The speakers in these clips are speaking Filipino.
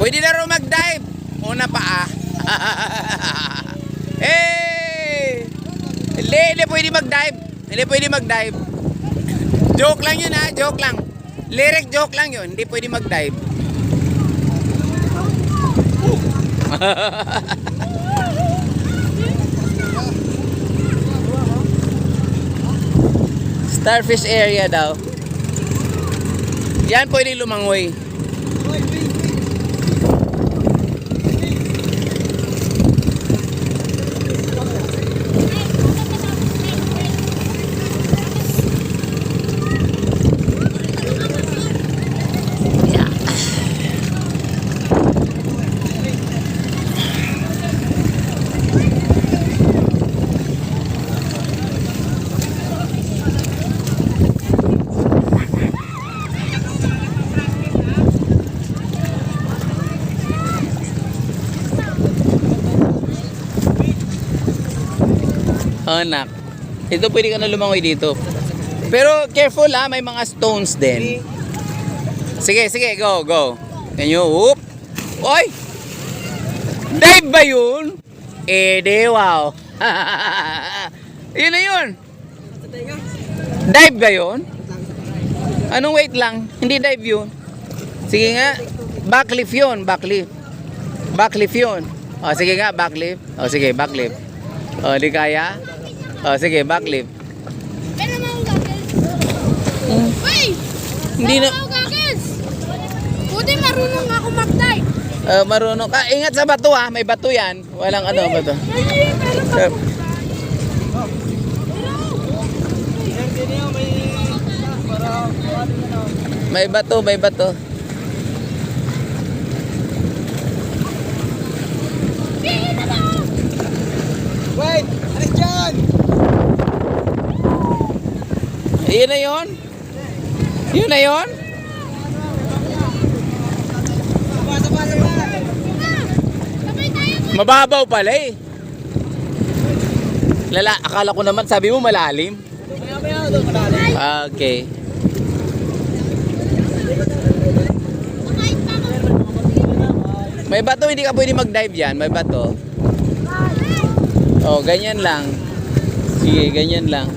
Pwede na rin mag-dive. Una pa Eh! Hindi pwede mag-dive. Hindi pwede mag-dive. Joke lang yun ha, joke lang. Lyric joke lang yun, hindi pwede mag-dive. Starfish area daw. Yan pwede lumangoy. Anak, ito pwede ka na lumangoy dito. Pero careful ha, may mga stones din. Sige, go. Can you whoop? Oy! Dive ba yun? Di wow. Yun na yun. Dive ba yun? Anong wait lang? Hindi dive yun. Sige nga. Backlift yun, backlift. Backlift yun. O sige nga, backlift. O sige, backlift. O di kaya? O sige, backlift. Pero mga goggles. Uy! Hindi na. Mga goggles. Buti marunong ako mag-dive. Marunong ka. Ingat sa bato ha. May bato yan. Walang ano bato. May bato, may bato. Wait! Alis dyan! Yun na yun? Yun na yun? Saba! Sabay tayo. Mababaw pala eh. Akala ko naman sabi mo malalim. Maya doon kadali. Okay. Makain pa ako. May bato, hindi ka pwede mag-dive yan. May bato. Oh, ganyan lang. Sige, ganyan lang.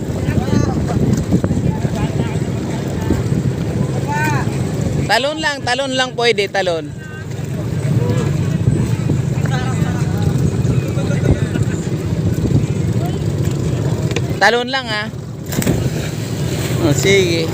Talon lang pwede, talon. Talon lang ha. Oh, sige.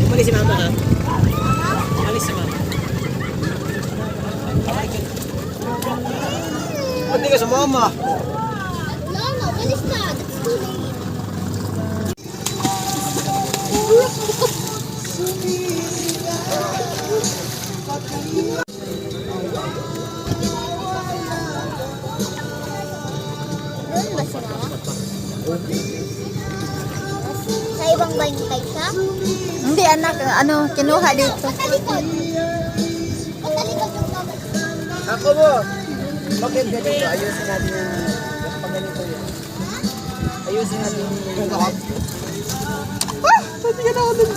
Umalis si mama ha? Umalis si mama. Ba't di ka sumama? No, walis na. That's too late. Doon ba sila? Sa ibang bangkay siya? Hindi anak, ano, kinuha dito. Patalikod. Patalikod yung gamit. Ako mo! Bakit ganito? Ayusin natin yung pag ganito yun. Ayusin natin yung gawag. Ah! Pati ka na ako dun.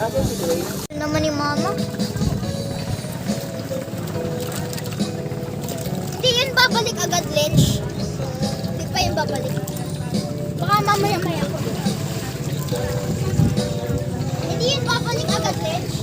Asan si Dwayne? Naman ni mama. Hindi yun babalik agad, Lynch. Hindi pa yun babalik. Baka mamaya-maya ko. Hindi yun babalik agad, Lynch.